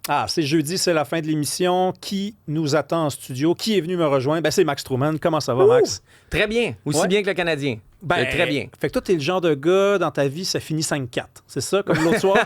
Ah, c'est jeudi, c'est la fin de l'émission. Qui nous attend en studio? Qui est venu me rejoindre? Ben, c'est Max Truman. Comment ça va, Max? Très bien. Aussi bien que le Canadien. Ben, très bien. Fait que toi, t'es le genre de gars, dans ta vie, ça finit 5-4. C'est ça, comme l'autre soir?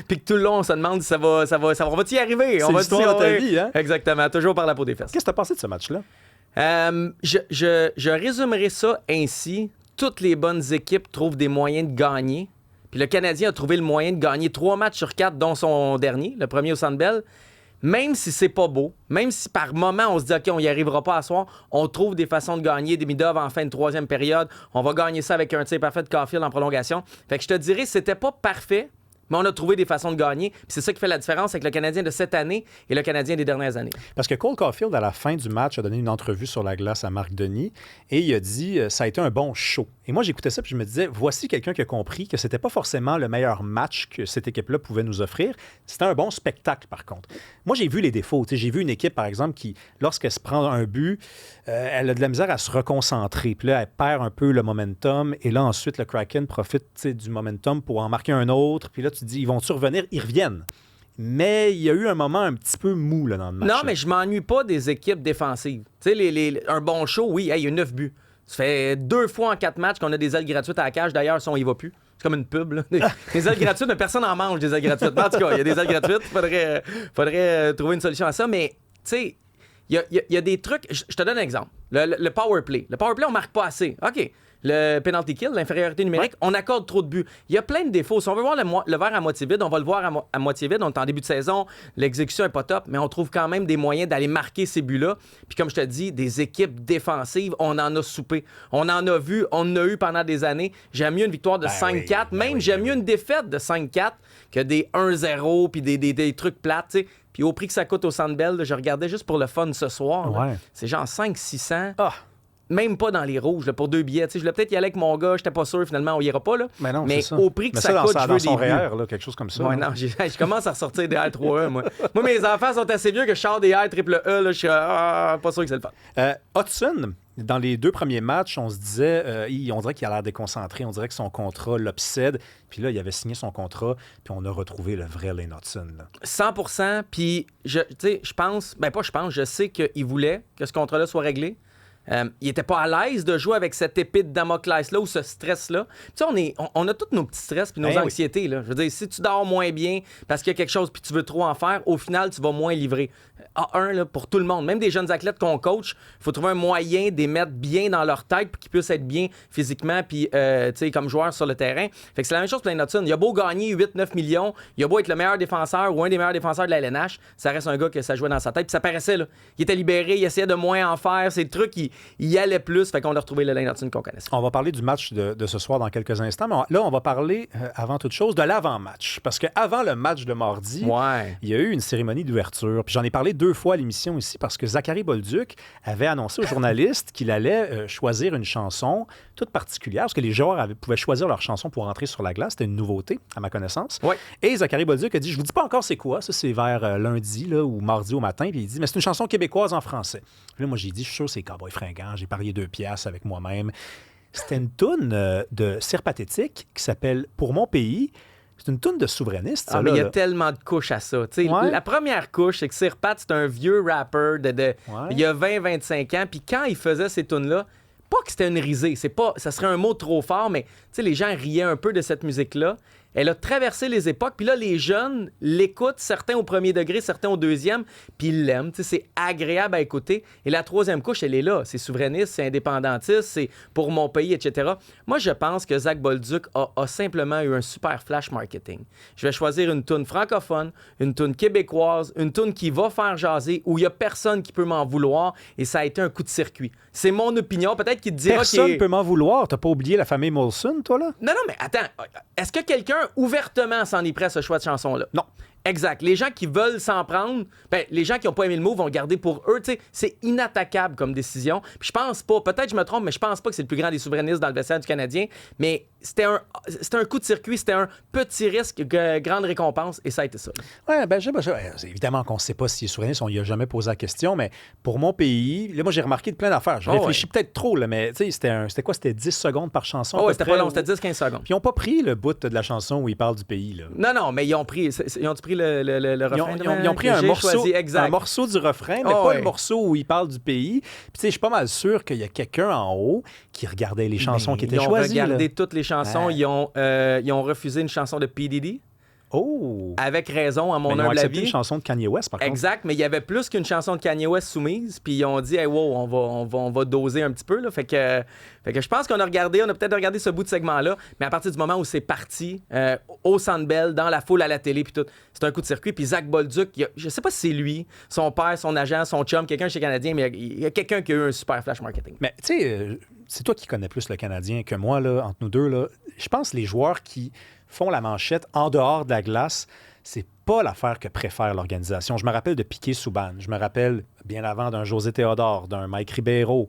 Puis que tout le long, on se demande si on va-tu y arriver? C'est l'histoire de ta vie, hein? Exactement. Toujours par la peau des fesses. Qu'est-ce que t'as pensé de ce match-là? Je résumerai ça ainsi. Toutes les bonnes équipes trouvent des moyens de gagner. Puis le Canadien a trouvé le moyen de gagner 3 matchs sur 4, dont son dernier, le premier au Centre Bell. Même si c'est pas beau, même si par moment on se dit « OK, on y arrivera pas à soir », on trouve des façons de gagner, des mid-off en fin de troisième période. On va gagner ça avec un tir parfait de Caulfield en prolongation. Fait que je te dirais, c'était pas parfait, mais on a trouvé des façons de gagner. Puis c'est ça qui fait la différence avec le Canadien de cette année et le Canadien des dernières années. Parce que Cole Caulfield, à la fin du match, a donné une entrevue sur la glace à Marc Denis et il a dit ça a été un bon show. Et moi, j'écoutais ça puis je me disais, voici quelqu'un qui a compris que c'était pas forcément le meilleur match que cette équipe-là pouvait nous offrir. C'était un bon spectacle, par contre. Moi, j'ai vu les défauts. T'sais, j'ai vu une équipe, par exemple, qui, lorsqu'elle se prend un but, elle a de la misère à se reconcentrer. Puis là, elle perd un peu le momentum. Et là, ensuite, le Kraken profite du momentum pour en marquer un autre. Puis là, tu te dis, ils vont-tu revenir? Ils reviennent. Mais il y a eu un moment un petit peu mou là, dans le match. Non, mais je m'ennuie pas des équipes défensives. Tu sais, un bon show, oui, il y a 9 buts. Ça fait 2 fois en 4 matchs qu'on a des ailes gratuites à la cage. D'ailleurs, ça, on y va plus. C'est comme une pub. Là. Des ailes gratuites, mais personne n'en mange des ailes gratuites. Mais en tout cas, il y a des ailes gratuites. Il faudrait trouver une solution à ça. Mais, tu sais, il y a des trucs. Je te donne un exemple. Le power play. Le power play, on marque pas assez. OK. Le penalty kill, l'infériorité numérique, on accorde trop de buts. Il y a plein de défauts. Si on veut voir le verre à moitié vide, on va le voir à moitié vide. On est en début de saison, l'exécution n'est pas top, mais on trouve quand même des moyens d'aller marquer ces buts-là. Puis comme je te dis, des équipes défensives, on en a soupé. On en a vu, on en a eu pendant des années. J'aime mieux une victoire de 5-4, j'aime mieux une défaite de 5-4 que des 1-0 puis des trucs plates, tu sais. Puis au prix que ça coûte au Centre Bell, je regardais juste pour le fun ce soir. Ouais. C'est genre 500-600. Ah! Même pas dans les rouges, là, pour 2 billets. T'sais, je voulais peut-être y aller avec mon gars, j'étais pas sûr, finalement, on ira pas. Là. Mais non, mais c'est ça. au prix que mais ça coûte, je veux dans son des buts. REER, là, quelque chose comme ça. Ouais, non, je commence à ressortir des R3E, moi. Moi, mes enfants sont assez vieux que je sors des R triple E, là, je suis pas sûr que c'est le fun. Hudson, dans les 2 premiers matchs, on se disait, on dirait qu'il a l'air déconcentré, on dirait que son contrat l'obsède. Puis là, il avait signé son contrat, puis on a retrouvé le vrai Lane Hudson. Là. 100%, puis je pense, je sais qu'il voulait que ce contrat-là soit réglé. Il était pas à l'aise de jouer avec cette épée de Damoclès-là ou ce stress-là. Tu sais, on a tous nos petits stress puis nos anxiétés. Là. Je veux dire, si tu dors moins bien parce qu'il y a quelque chose puis tu veux trop en faire, au final, tu vas moins livrer. A1, là, pour tout le monde, même des jeunes athlètes qu'on coach, il faut trouver un moyen de les mettre bien dans leur tête pour qu'ils puissent être bien physiquement puis, tu sais, comme joueurs sur le terrain. Fait que c'est la même chose pour Lane Hudson. Il a beau gagner 8-9 millions, il a beau être le meilleur défenseur ou un des meilleurs défenseurs de la LNH, ça reste un gars que ça jouait dans sa tête puis ça paraissait, là. Il était libéré, il essayait de moins en faire, ces trucs, il y allait plus, fait qu'on a retrouvé le Lane Hudson qu'on connaissait. On va parler du match de ce soir dans quelques instants, mais là, on va parler, avant toute chose, de l'avant-match. Parce qu'avant le match de mardi, il y a eu une cérémonie d'ouverture. Puis j'en ai parlé 2 fois à l'émission ici, parce que Zachary Bolduc avait annoncé aux journalistes qu'il allait choisir une chanson toute particulière, parce que les joueurs pouvaient choisir leur chanson pour entrer sur la glace. C'était une nouveauté, à ma connaissance. Ouais. Et Zachary Bolduc a dit, je vous dis pas encore c'est quoi, ça c'est vers lundi là, ou mardi au matin, puis il dit, mais c'est une chanson québécoise en français. Puis là, moi, j'ai dit, je suis sûr c'est Cowboy Fringant, j'ai parié 2 piastres avec moi-même. C'était une toune de Cire Pathétique qui s'appelle « Pour mon pays ». C'est une toune de souverainiste, ça. Mais il y a tellement de couches à ça. La première couche, c'est que Cire Pat, c'est un vieux rapper il y a 20-25 ans. Puis quand il faisait ces tunes-là, pas que c'était une risée, ça serait un mot trop fort, mais les gens riaient un peu de cette musique-là. Elle a traversé les époques, puis là, les jeunes l'écoutent, certains au premier degré, certains au deuxième, puis ils l'aiment. C'est agréable à écouter. Et la troisième couche, elle est là. C'est souverainiste, c'est indépendantiste, c'est pour mon pays, etc. Moi, je pense que Zach Bolduc a simplement eu un super flash marketing. Je vais choisir une toune francophone, une toune québécoise, une toune qui va faire jaser, où il n'y a personne qui peut m'en vouloir, et ça a été un coup de circuit. C'est mon opinion. Peut-être qu'il te dira personne ne peut m'en vouloir. T'as pas oublié la famille Molson, toi, là? Non, mais attends. Est-ce que quelqu'un ouvertement s'en est prêt à ce choix de chanson-là? Non. Exact. Les gens qui veulent s'en prendre, les gens qui n'ont pas aimé le move vont le garder pour eux. T'sais, c'est inattaquable comme décision. Puis je pense pas, peut-être je me trompe, mais je pense pas que c'est le plus grand des souverainistes dans le vestiaire du Canadien. Mais c'était un coup de circuit, c'était un petit risque, grande récompense, et ça a été ça. Oui, évidemment qu'on ne sait pas s'il est souverainiste, on n'y a jamais posé la question, mais pour mon pays, là, moi j'ai remarqué de plein d'affaires. Je réfléchis peut-être trop, là, mais c'était quoi? C'était 10 secondes par chanson? C'était pas long, c'était 10-15 secondes. Puis ils n'ont pas pris le bout de la chanson où ils parlent du pays, là. Non, mais ils ont pris le refrain. Ils ont pris un morceau du refrain, mais pas le morceau où il parle du pays. Puis tu sais, je suis pas mal sûr qu'il y a quelqu'un en haut qui regardait les chansons qui étaient choisies. Ils ont regardé toutes les chansons. Ils ont refusé une chanson de P. Diddy. Oh! Avec raison, à mon humble avis. Ils ont accepté une chanson de Kanye West, par contre. Exact, mais il y avait plus qu'une chanson de Kanye West soumise. Puis ils ont dit, hey, wow, on va doser un petit peu. Là. Fait que je pense qu'on a peut-être regardé ce bout de segment-là, mais à partir du moment où c'est parti, au Centre Bell, dans la foule, à la télé, puis tout, c'est un coup de circuit. Puis Zach Bolduc, je sais pas si c'est lui, son père, son agent, son chum, quelqu'un chez Canadien, mais il y a quelqu'un qui a eu un super flash marketing. Mais tu sais, c'est toi qui connais plus le Canadien que moi, là, entre nous deux. Là. Je pense que les joueurs qui font la manchette en dehors de la glace, c'est pas l'affaire que préfère l'organisation. Je me rappelle de Piquet-Souban. Je me rappelle bien avant d'un José Théodore, d'un Mike Ribeiro.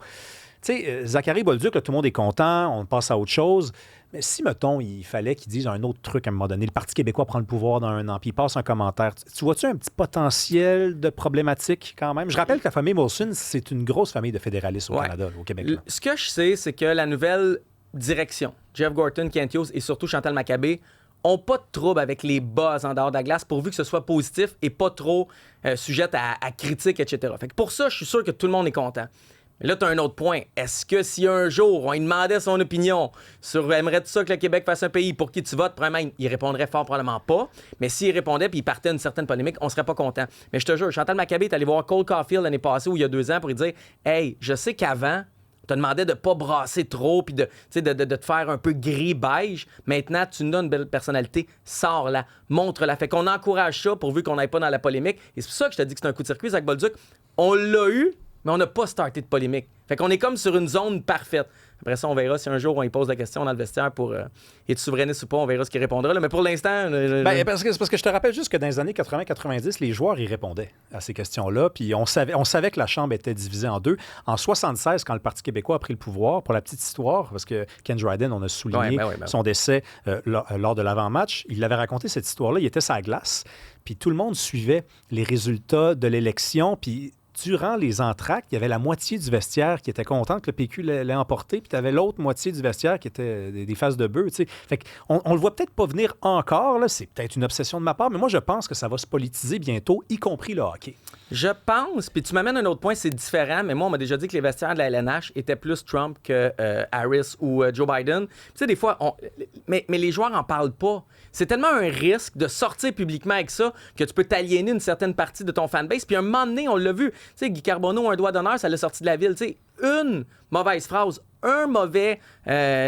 Tu sais, Zachary Bolduc, là, tout le monde est content, on passe à autre chose. Mais si, mettons, il fallait qu'ils disent un autre truc à un moment donné, le Parti québécois prend le pouvoir dans un an, puis il passe un commentaire, tu vois-tu un petit potentiel de problématique quand même? Je rappelle que la famille Molson, c'est une grosse famille de fédéralistes au Canada, au Québec. Là. Ce que je sais, c'est que la nouvelle direction, Jeff Gorton, Kent Hughes et surtout Chantal Maccabé, ont pas de trouble avec les buzz en dehors de la glace pourvu que ce soit positif et pas trop sujette à critique, etc. Fait que pour ça, je suis sûr que tout le monde est content. Mais là, tu as un autre point. Est-ce que si un jour, on lui demandait son opinion sur aimerais-tu ça que le Québec fasse un pays pour qui tu votes, probablement, il répondrait fort probablement pas. Mais s'il répondait puis il partait une certaine polémique, on serait pas content. Mais je te jure, Chantal Maccabé est allé voir Cole Caulfield l'année passée ou il y a 2 ans pour lui dire « Hey, je sais qu'avant, on te demandait de pas brasser trop puis de te faire un peu gris-beige. Maintenant, tu nous donnes une belle personnalité. Sors-la, montre-la. » Fait qu'on encourage ça pourvu qu'on n'aille pas dans la polémique. Et c'est pour ça que je te dis que c'est un coup de circuit, Zach Bolduc. On l'a eu, mais on n'a pas starté de polémique. Fait qu'on est comme sur une zone parfaite. Après ça, on verra si un jour on lui pose la question dans le vestiaire pour es-tu souverainiste ou pas, on verra ce qu'il répondra. Là. Mais pour l'instant... C'est parce que je te rappelle juste que dans les années 80-90, les joueurs y répondaient à ces questions-là. Puis on savait que la Chambre était divisée en deux. En 76, quand le Parti québécois a pris le pouvoir, pour la petite histoire, parce que Ken Dryden, on a souligné son décès lors de l'avant-match, il avait raconté cette histoire-là, il était sur la glace. Puis tout le monde suivait les résultats de l'élection, puis... Durant les entractes, il y avait la moitié du vestiaire qui était content que le PQ l'ait emporté, puis tu avais l'autre moitié du vestiaire qui était des faces de bœuf. Tu sais. Fait qu'on le voit peut-être pas venir encore, là. C'est peut-être une obsession de ma part, mais moi, je pense que ça va se politiser bientôt, y compris le hockey. Je pense, puis tu m'amènes un autre point, c'est différent, mais moi, on m'a déjà dit que les vestiaires de la LNH étaient plus Trump que Harris ou Joe Biden. Tu sais, des fois, mais les joueurs en parlent pas. C'est tellement un risque de sortir publiquement avec ça que tu peux t'aliéner une certaine partie de ton fanbase. Puis un moment donné, on l'a vu. Tu sais, Guy Carbonneau, un doigt d'honneur, ça l'a sorti de la ville. Tu sais, une mauvaise phrase, un mauvais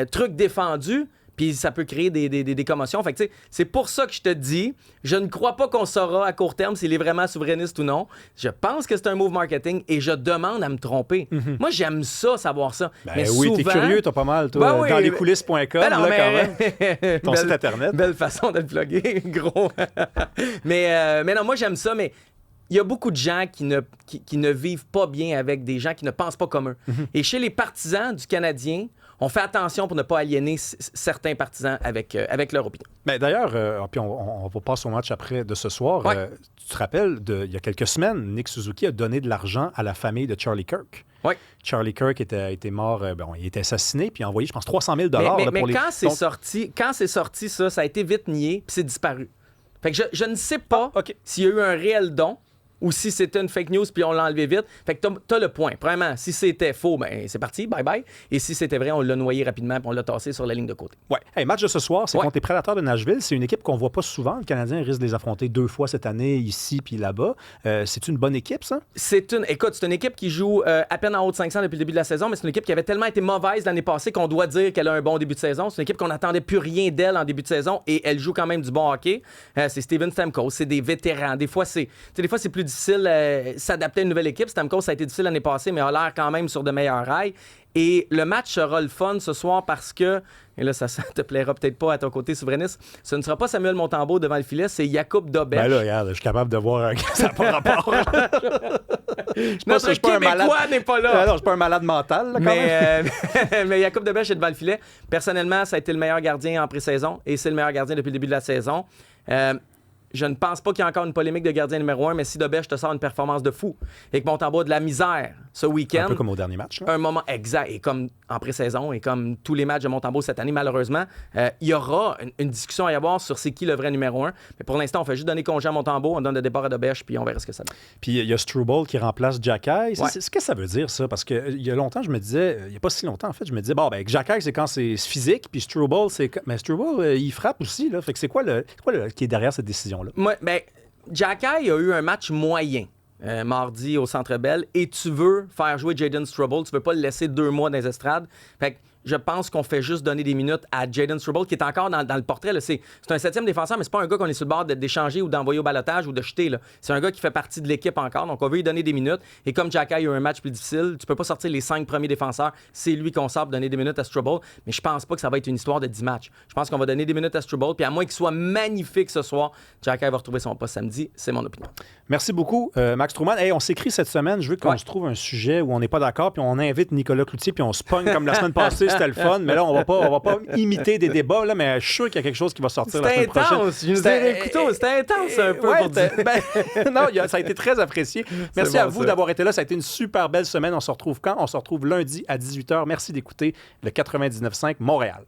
truc défendu, puis ça peut créer des commotions. Fait que, tu sais, c'est pour ça que je te dis, je ne crois pas qu'on saura à court terme s'il est vraiment souverainiste ou non. Je pense que c'est un move marketing et je demande à me tromper. Moi, j'aime ça, savoir ça. Ben mais oui, souvent... t'es curieux, t'as pas mal, toi. Ben oui, dans lescoulisses.com, ben non, là, mais... quand même. Ton site Internet. Belle façon de le plugger, gros. mais non, moi, j'aime ça, mais... Il y a beaucoup de gens qui ne vivent pas bien avec des gens qui ne pensent pas comme eux. Et chez les partisans du Canadien, on fait attention pour ne pas aliéner certains partisans avec leur opinion. Ben, d'ailleurs, puis on va passer au match après de ce soir. Ouais. Tu te rappelles, il y a quelques semaines, Nick Suzuki a donné de l'argent à la famille de Charlie Kirk. Oui. Charlie Kirk était mort, il était assassiné, puis il a envoyé, je pense, 300 000 mais quand c'est sorti, ça a été vite nié, puis c'est disparu. Fait que je ne sais pas s'il y a eu un réel don ou si c'était une fake news puis on l'a enlevé vite. Fait que t'as le point. Premièrement, si c'était faux, ben c'est parti, bye-bye. Et si c'était vrai, on l'a noyé rapidement puis on l'a tassé sur la ligne de côté. Ouais. Hey, match de ce soir, c'est contre les Prédateurs de Nashville. C'est une équipe qu'on voit pas souvent. Le Canadien risque de les affronter 2 fois cette année, ici puis là-bas. C'est une bonne équipe, ça? Écoute, c'est une équipe qui joue à peine en haut de 500 depuis le début de la saison, mais c'est une équipe qui avait tellement été mauvaise l'année passée qu'on doit dire qu'elle a un bon début de saison. C'est une équipe qu'on n'attendait plus rien d'elle en début de saison et elle joue quand même du bon hockey. C'est Steven Stamkos, c'est des vétérans. Des fois, c'est plus difficile s'adapter à une nouvelle équipe. Stamkos, ça a été difficile l'année passée, mais a l'air quand même sur de meilleurs rails. Et le match sera le fun ce soir parce que, et là, ça te plaira peut-être pas à ton côté souverainiste, ce ne sera pas Samuel Montembeault devant le filet, c'est Jakub Dobeš. Ben là, regarde, je suis capable de voir que ça n'a pas rapport. Notre Québécois n'est pas là. Non, je suis pas un malade mental, là, quand même. Mais Jakub Dobeš est devant le filet. Personnellement, ça a été le meilleur gardien en pré-saison et c'est le meilleur gardien depuis le début de la saison. je ne pense pas qu'il y ait encore une polémique de gardien numéro 1, mais si Debèche te sort une performance de fou et que Montembeau a de la misère ce week-end... Un peu comme au dernier match. Un moment exact, et comme en pré-saison, et comme tous les matchs de Montembeau cette année, malheureusement, il y aura une discussion à y avoir sur c'est qui le vrai numéro 1. Mais pour l'instant, on fait juste donner congé à Montembeau, on donne le départ à Debèche, puis on verra ce que ça donne. Puis il y a Struble qui remplace Jacky. Ouais. Qu'est-ce que ça veut dire, ça? Parce qu'il y a longtemps, je me disais, il n'y a pas si longtemps, en fait, je me disais, bon, ben, Jacky, c'est quand c'est physique, puis Struble, c'est... Mais Struble, il frappe aussi, là. Fait que c'est quoi qui est derrière cette décision-là? Moi, ben, Jacky a eu un match moyen mardi au Centre Bell et tu veux faire jouer Jayden Struble, tu veux pas le laisser 2 mois dans les estrades. Fait que je pense qu'on fait juste donner des minutes à Jayden Struble, qui est encore dans le portrait. Là. C'est un 7e défenseur, mais c'est pas un gars qu'on est sur le bord d'échanger ou d'envoyer au balotage ou de jeter. Là. C'est un gars qui fait partie de l'équipe encore, donc on veut lui donner des minutes. Et comme Jacky a eu un match plus difficile, tu peux pas sortir les 5 premiers défenseurs. C'est lui qu'on sort pour donner des minutes à Struble, mais je pense pas que ça va être une histoire de 10 matchs. Je pense qu'on va donner des minutes à Struble, puis à moins qu'il soit magnifique ce soir, Jacky va retrouver son poste samedi. C'est mon opinion. Merci beaucoup, Max Truman. Hey, on s'écrit cette semaine. Je veux qu'on se trouve un sujet où on n'est pas d'accord, puis on invite Nicolas Cloutier, puis on se pogne comme la semaine passée. C'était le fun, mais là, on va pas imiter des débats, là, mais je suis sûr qu'il y a quelque chose qui va sortir la semaine prochaine. C'était intense un peu pour dire. Non, ça a été très apprécié. Merci à vous d'avoir été là. Ça a été une super belle semaine. On se retrouve quand? On se retrouve lundi à 18h. Merci d'écouter le 99.5 Montréal.